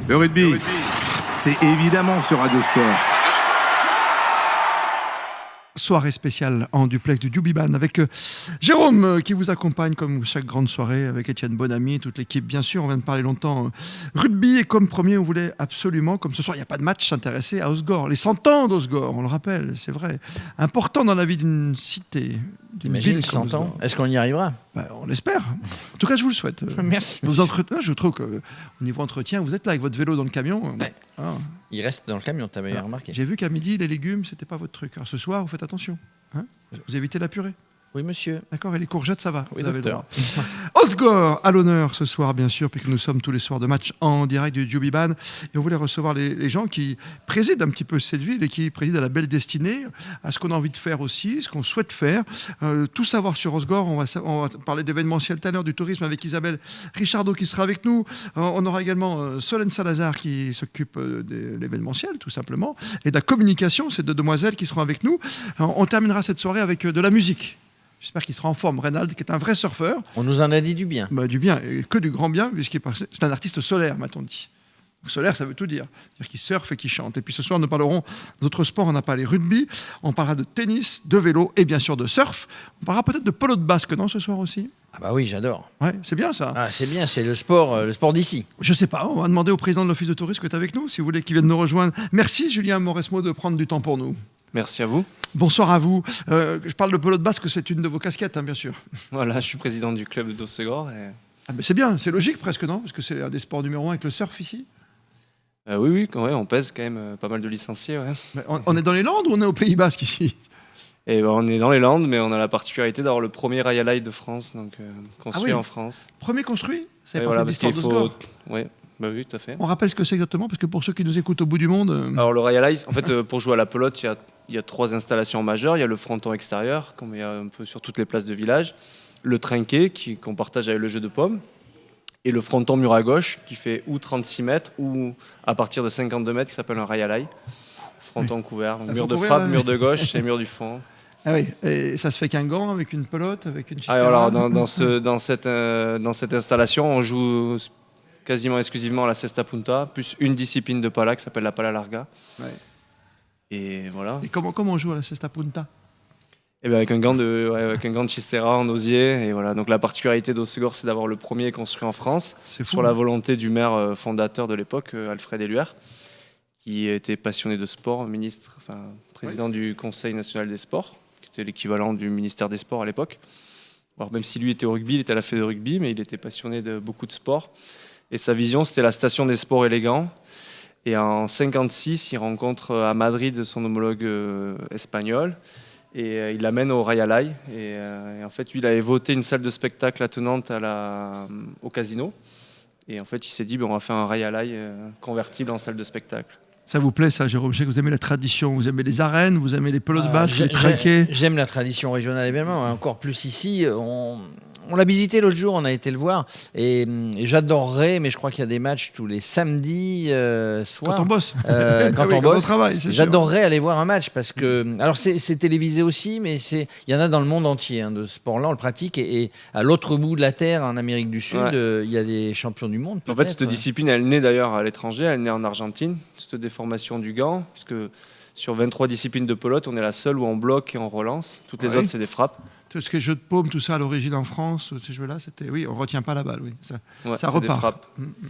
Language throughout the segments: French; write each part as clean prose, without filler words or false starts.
Le rugby, c'est évidemment sur Radio Sport. Soirée spéciale en duplex du Djubiban avec Jérôme qui vous accompagne comme chaque grande soirée, avec Étienne Bonamy et toute l'équipe. Bien sûr, on vient de parler longtemps rugby et comme premier, on voulait absolument, comme ce soir, il n'y a pas de match, s'intéresser à Osgore. Les 100 ans d'Osgore, on le rappelle, c'est vrai. Important dans la vie d'une cité, d'une ville. 100 ans, est-ce qu'on y arrivera? On l'espère. En tout cas, je vous le souhaite. Merci. Je trouve qu'au niveau entretien, vous êtes là avec votre vélo dans le camion. Ouais. Ah. Il reste dans le camion, tu avais remarqué. J'ai vu qu'à midi, les légumes, c'était pas votre truc. Alors ce soir, vous faites attention. Hein, vous évitez la purée. Oui, monsieur. D'accord, et les courgettes, ça va. Oui, vous avez le docteur. droit. Osgore à l'honneur ce soir, bien sûr, puisque nous sommes tous les soirs de match en direct du Djubiban. Et on voulait recevoir les gens qui président un petit peu cette ville et qui président à la belle destinée, à ce qu'on a envie de faire aussi, ce qu'on souhaite faire. Tout savoir sur Osgore. On va parler d'événementiel tout à l'heure, du tourisme avec Isabelle Richardot qui sera avec nous. On aura également Solène Salazar qui s'occupe de l'événementiel, tout simplement, et de la communication. Ces deux demoiselles qui seront avec nous. On terminera cette soirée avec de la musique. J'espère qu'il sera en forme. Reynald, qui est un vrai surfeur. On nous en a dit du bien. Du bien, et que du grand bien, puisqu'il c'est un artiste solaire, m'a-t-on dit. Solaire, ça veut tout dire. C'est-à-dire qu'il surfe et qu'il chante. Et puis ce soir, nous parlerons d'autres sports. On a parlé rugby, on parlera de tennis, de vélo et bien sûr de surf. On parlera peut-être de polo de basque, non, ce soir aussi? Ah bah oui, j'adore. Ouais, c'est bien ça. Ah, c'est bien, c'est le sport d'ici. Je sais pas, on va demander au président de l'Office de tourisme qui est avec nous, si vous voulez qu'il vienne nous rejoindre. Merci Julien Mauresmo de prendre du temps pour nous. Merci à vous. Bonsoir à vous. Je parle de polo de basque, c'est une de vos casquettes, hein, bien sûr. Voilà, je suis président du club d'Ossegor. Et... Ah, mais c'est bien, c'est logique presque, non? Parce que c'est un des sports numéro 1 avec le surf ici. Oui, on pèse quand même pas mal de licenciés. Ouais. On est dans les Landes ou on est au Pays Basque ici? Et on est dans les Landes, mais on a la particularité d'avoir le premier rail à l'ail de France, donc construit en France. Premier construit? C'est voilà, parce qu'il faut... Ouais. Bah oui, tout à fait. On rappelle ce que c'est exactement, parce que pour ceux qui nous écoutent au bout du monde... Alors le rail à l'ail, en fait, pour jouer à la pelote, il y a 3 installations majeures. Il y a le fronton extérieur, comme il y a un peu sur toutes les places de village. Le trinquet, qu'on partage avec le jeu de paume. Et le fronton mur à gauche, qui fait ou 36 mètres, ou à partir de 52 mètres, qui s'appelle un rail à l'ail. Fronton couvert. Donc, mur de frappe, mur de gauche et mur du fond. Ah oui, et ça se fait qu'un gant, avec une pelote, avec une chistera? Alors, dans cette installation, on joue quasiment exclusivement à la cesta punta, plus une discipline de pala qui s'appelle la pala larga. Ouais. Et voilà. Et comment on joue à la cesta punta? Et bien avec un gant de chistera en osier. Et voilà. Donc la particularité d'Ossegor, c'est d'avoir le premier construit en France, sur la volonté du maire fondateur de l'époque, Alfred Éluard, qui était passionné de sport, président du Conseil national des sports, qui était l'équivalent du ministère des Sports à l'époque. Alors même si lui était au rugby, il était à la fédé de rugby, mais il était passionné de beaucoup de sports. Et sa vision, c'était la station des sports élégants. Et en 1956, il rencontre à Madrid son homologue espagnol. Et il l'amène au Rail à l'ail. Et en fait, lui, il avait voté une salle de spectacle attenante au casino. Et en fait, il s'est dit, on va faire un Rail à l'ail convertible en salle de spectacle. Ça vous plaît, ça, Jérôme? Je sais que vous aimez la tradition, vous aimez les arènes, vous aimez les pelotes de basque, les trinquets. J'aime la tradition régionale également, encore plus ici. On l'a visité l'autre jour, on a été le voir, et j'adorerais, mais je crois qu'il y a des matchs tous les samedis soirs. Quand on bosse. Quand on bosse, travaille, j'adorerais aller voir un match, parce que... Alors c'est télévisé aussi, mais il y en a dans le monde entier, de ce sport-là, on le pratique, et à l'autre bout de la Terre, en Amérique du Sud, il y a des champions du monde. En fait, cette discipline, elle naît d'ailleurs à l'étranger, elle naît en Argentine, cette déformation du gant, puisque sur 23 disciplines de pelote, on est la seule où on bloque et on relance. Toutes les autres, c'est des frappes. Tout ce qui est jeu de paume, tout ça à l'origine en France, ces jeux-là, c'était... Oui, on ne retient pas la balle, oui. Ça repart.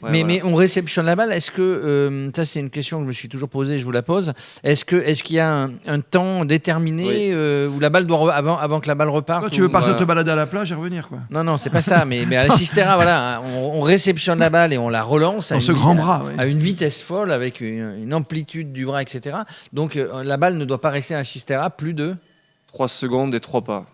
Mais on réceptionne la balle. Est-ce que... ça, c'est une question que je me suis toujours posée, je vous la pose. Est-ce qu'il y a un temps déterminé où la balle doit... Avant que la balle reparte? Toi, tu veux partir te balader à la plage et revenir, quoi. Non, c'est pas ça. Mais à la chistera, voilà, on réceptionne la balle et on la relance à une vitesse folle, avec une amplitude du bras, etc. Donc, la balle ne doit pas rester à la chistera plus de... 3 secondes et 3 pas.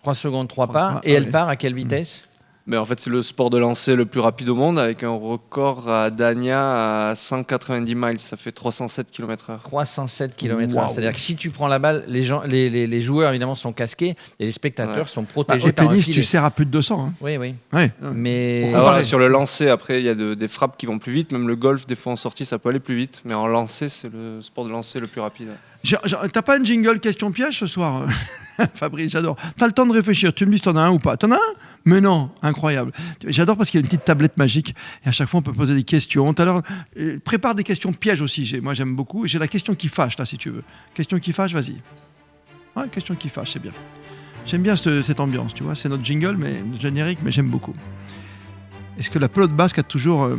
3 secondes, 3 pas. Et elle part à quelle vitesse? Mais en fait, c'est le sport de lancer le plus rapide au monde, avec un record à Dania à 190 miles. Ça fait 307 km/h. 307 km/h. C'est-à-dire que si tu prends la balle, les joueurs, évidemment, sont casqués et les spectateurs sont protégés par un filet. Au tennis, tu sers à plus de 200. Hein. Oui. Ouais. Mais... sur le lancer, après, il y a des frappes qui vont plus vite. Même le golf, des fois, en sortie, ça peut aller plus vite. Mais en lancer, c'est le sport de lancer le plus rapide. T'as pas un jingle question-piège ce soir? Fabrice, j'adore. T'as le temps de réfléchir. Tu me dis si t'en as un ou pas. T'en as un? Mais non, incroyable. J'adore parce qu'il y a une petite tablette magique et à chaque fois on peut poser des questions. Alors, prépare des questions pièges aussi. Moi j'aime beaucoup. J'ai la question qui fâche là si tu veux. Question qui fâche, vas-y. Ouais, question qui fâche, c'est bien. J'aime bien cette ambiance, tu vois. C'est notre jingle, mais notre générique, mais j'aime beaucoup. Est-ce que la pelote basque a toujours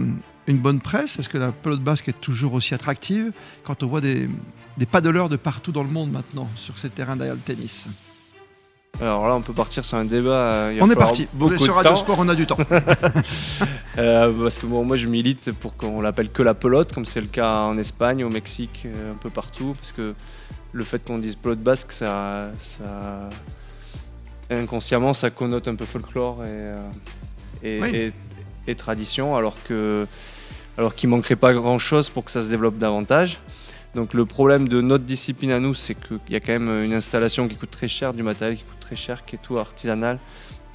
une bonne presse? Est-ce que la pelote basque est toujours aussi attractive quand on voit des paddleurs de partout dans le monde maintenant sur ces terrains derrière le tennis? Alors là, on peut partir sur un débat. On est parti. On est sur Radio Sport, on a du temps. Parce que moi, je milite pour qu'on l'appelle que la pelote, comme c'est le cas en Espagne, au Mexique, un peu partout. Parce que le fait qu'on dise pelote basque, ça inconsciemment, ça connote un peu folklore et tradition, alors qu'il manquerait pas grand-chose pour que ça se développe davantage. Donc le problème de notre discipline à nous, c'est qu'il y a quand même une installation qui coûte très cher, du matériel qui coûte très cher, qui est tout artisanal.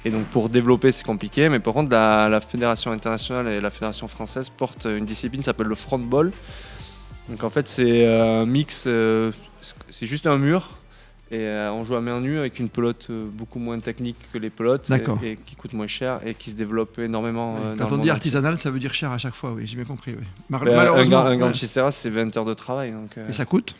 Et donc pour développer, c'est compliqué. Mais par contre, la fédération internationale et la fédération française portent une discipline qui s'appelle le frontball. Donc en fait, c'est un mix, c'est juste un mur. Et on joue à main nue avec une pelote beaucoup moins technique que les pelotes et qui coûte moins cher et qui se développe énormément. Quand on dit artisanal, ça veut dire cher à chaque fois, oui, j'ai bien compris. Oui. Malheureusement, un gant de Chistera, c'est 20 heures de travail. Donc, et ça coûte?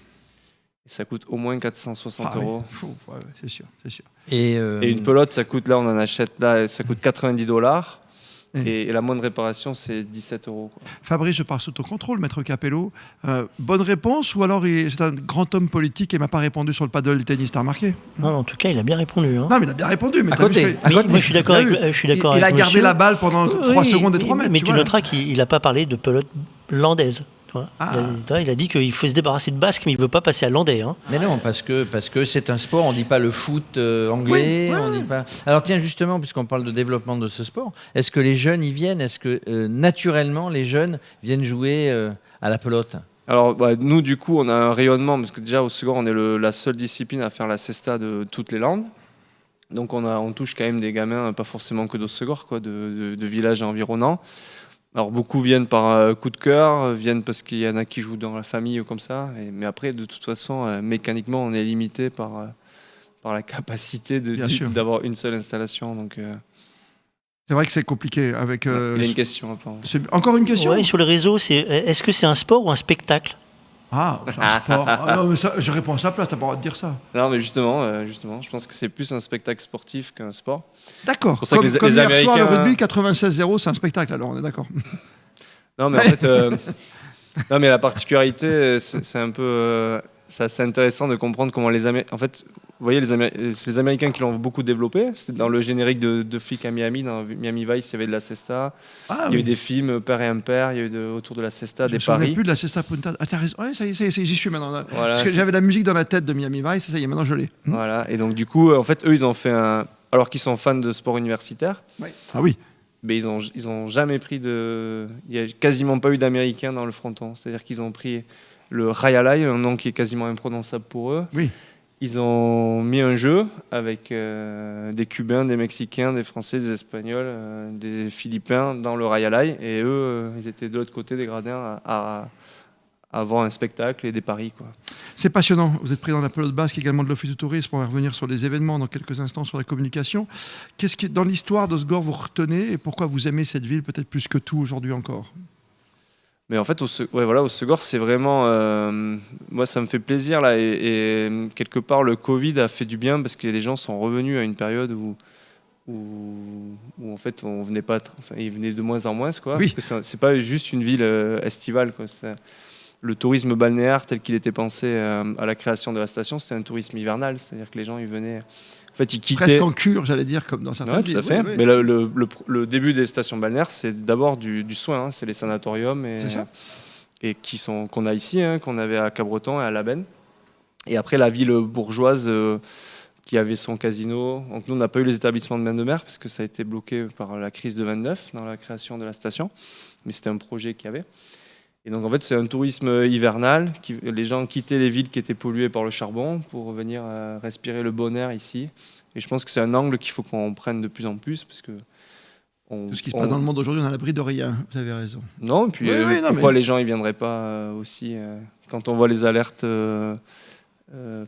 Ça coûte au moins 460 €. Oui. C'est sûr. Et une pelote, ça coûte, là on en achète, là, ça coûte 90 $. Et la moindre réparation, c'est 17 €. Fabrice, je pars sous ton contrôle, maître Capello. Bonne réponse ou alors c'est un grand homme politique et m'a pas répondu sur le paddle tennis, t'as remarqué? Non, en tout cas, il a bien répondu. Hein. Non, mais il a bien répondu. Mais à côté. Moi, je suis d'accord avec il a gardé la balle pendant 3 secondes et 3 mètres. Mais tu noteras qu'il n'a pas parlé de pelote landaise. Il a dit qu'il faut se débarrasser de basque, mais il ne veut pas passer à landais. Hein. Mais non, parce que c'est un sport, on ne dit pas le foot anglais. On dit pas... Alors tiens, justement, puisqu'on parle de développement de ce sport, est-ce que les jeunes y viennent? Est-ce que naturellement, les jeunes viennent jouer à la pelote? Alors nous, du coup, on a un rayonnement, parce que déjà au second, on est la seule discipline à faire la cesta de toutes les Landes. Donc on touche quand même des gamins, pas forcément que d'Ossegor, de villages environnants. Alors beaucoup viennent par coup de cœur, viennent parce qu'il y en a qui jouent dans la famille ou comme ça. Mais après, de toute façon, mécaniquement, on est limité par la capacité d'avoir une seule installation. Donc, c'est vrai que c'est compliqué. Avec, il y a une question. Encore une question? Oui, sur les réseaux, est-ce que c'est un sport ou un spectacle? Ah, c'est un sport. Non, mais ça, je réponds à sa place, t'as pas le droit de dire ça. Non, mais justement, je pense que c'est plus un spectacle sportif qu'un sport. D'accord. Comme les hier soir, le rugby 96-0, c'est un spectacle, alors on est d'accord. Non, mais en fait, non, mais la particularité, c'est un peu, c'est assez intéressant de comprendre comment en fait, vous voyez, c'est les Américains qui l'ont beaucoup développé. C'était dans le générique de Flic à Miami, dans Miami Vice, il y avait de la cesta. Il y a eu des films Père et Impair, il y a eu autour de la cesta, des paris. Je me souviens plus de la cesta Punta. Ah, t'as raison. Ouais, ça y est, j'y suis maintenant. Voilà, parce que j'avais la musique dans la tête de Miami Vice, ça y est, maintenant je l'ai. Voilà, et donc du coup, en fait, eux, ils ont fait alors qu'ils sont fans de sport universitaire. Oui. Ah oui. Mais ils ont jamais pris il y a quasiment pas eu d'Américains dans le fronton. C'est-à-dire qu'ils ont pris le Rayalai, un nom qui est quasiment imprononçable pour eux. Oui. Ils ont mis un jeu avec des Cubains, des Mexicains, des Français, des Espagnols, des Philippins dans le Rayalai. Et eux, ils étaient de l'autre côté des gradins à avoir un spectacle et des paris, quoi. C'est passionnant. Vous êtes président de la pelote basque, également de l'Office du tourisme. On va revenir sur les événements dans quelques instants, sur la communication. Qu'est-ce que, dans l'histoire d'Osgore, vous retenez et pourquoi vous aimez cette ville peut-être plus que tout aujourd'hui encore? Mais en fait, Hossegor, c'est vraiment... moi, ça me fait plaisir, là. Et quelque part, le Covid a fait du bien parce que les gens sont revenus à une période où en fait, on venait pas... ils venaient de moins en moins, quoi. Oui. Parce que c'est pas juste une ville estivale, quoi. Le tourisme balnéaire, tel qu'il était pensé à la création de la station, c'était un tourisme hivernal. C'est-à-dire que les gens, ils venaient... En fait, ils quittaient... Presque en cure, j'allais dire, comme dans certaines villes. Tout à fait. Oui. Mais le début des stations balnéaires, c'est d'abord du soin. Hein. C'est les sanatoriums qu'on a ici, qu'on avait à Cabreton et à Labenne. Et après, la ville bourgeoise qui avait son casino. Donc nous, on n'a pas eu les établissements de bain de mer parce que ça a été bloqué par la crise de 29 dans la création de la station. Mais c'était un projet qu'il y avait. Et donc, en fait, c'est un tourisme hivernal. Les gens quittaient les villes qui étaient polluées par le charbon pour venir respirer le bon air ici. Et je pense que c'est un angle qu'il faut qu'on prenne de plus en plus. Parce que tout ce qui se passe dans le monde aujourd'hui, on est à l'abri de rien. Vous avez raison. Non, et puis pourquoi les gens ne viendraient pas aussi quand on voit les alertes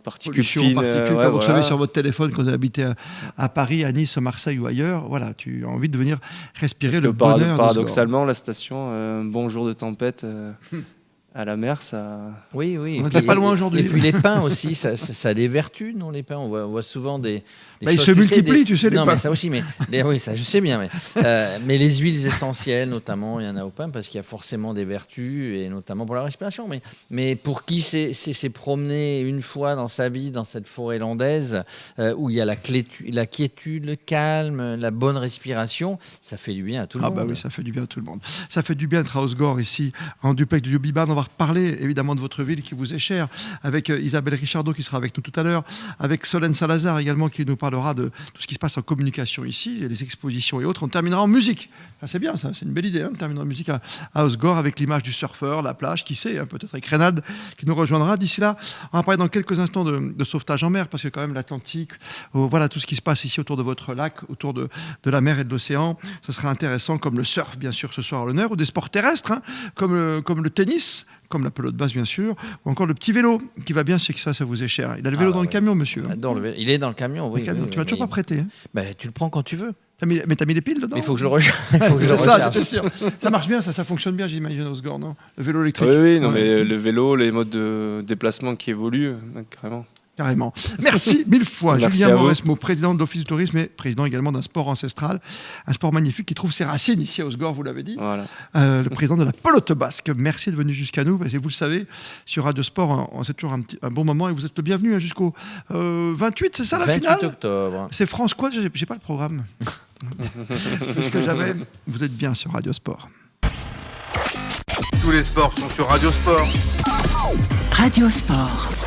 particules pollution, fines. particules, quand vous recevez sur votre téléphone quand vous habitez à Paris, à Nice, à Marseille ou ailleurs. Voilà, tu as envie de venir respirer le bonheur. Paradoxalement, la station, un bon jour de tempête à la mer, ça... Oui. On n'était pas loin aujourd'hui. Et puis les pins aussi, ça a des vertus, non, les pins? On voit souvent des ils se multiplient, tu sais, les pins. Non, mais ça aussi, oui, ça je sais bien. Mais les huiles essentielles, notamment, il y en a au pain parce qu'il y a forcément des vertus, et notamment pour la respiration. Mais pour qui s'est promené une fois dans sa vie dans cette forêt landaise, où il y a la quiétude, le calme, la bonne respiration, ça fait du bien à tout le monde. Ah bah oui, ça fait du bien à tout le monde. Ça fait du bien d'être à Osgore, ici, en duplex du Joby Ban. On va reparler, évidemment, de votre ville qui vous est chère, avec Isabelle Richardot qui sera avec nous tout à l'heure, avec Solène Salazar également qui nous parlera de tout ce qui se passe en communication ici, et les expositions et autres. On terminera en musique. Ah, c'est bien ça, c'est une belle idée, de terminer en musique à Osgore avec l'image du surfeur, la plage, qui sait, peut-être avec Reynald qui nous rejoindra. D'ici là, on va parler dans quelques instants de sauvetage en mer, parce que quand même l'Atlantique, voilà tout ce qui se passe ici autour de votre lac, autour de la mer et de l'océan. Ce sera intéressant, comme le surf, bien sûr, ce soir à l'honneur, ou des sports terrestres, comme le tennis, comme la pelote basse, bien sûr, ou encore le petit vélo qui va bien, c'est que ça vous est cher. Il a le vélo dans le camion, monsieur. Il est dans le camion, oui. Tu ne l'as toujours pas prêté. Tu le prends quand tu veux. Mais t'as mis les piles dedans? Il faut que je le recharge. C'est ça, j'étais sûr. Ça marche bien, ça fonctionne bien, j'imagine, Osgore, non? Le vélo électrique. Oui, mais le vélo, les modes de déplacement qui évoluent, carrément. Merci mille fois. Merci Julien à vous. Mauresmo, président de l'Office du tourisme et président également d'un sport ancestral, un sport magnifique qui trouve ses racines ici à Osgore, vous l'avez dit. Voilà. Le président de la pelote basque. Merci de venir jusqu'à nous, parce que vous le savez, sur Radio Sport, c'est toujours un bon moment et vous êtes le bienvenu jusqu'au 28, c'est ça la finale? 28 octobre. C'est France quoi? J'ai pas le programme. Plus que jamais, vous êtes bien sur Radio Sport. Tous les sports sont sur Radio Sport. Radio Sport.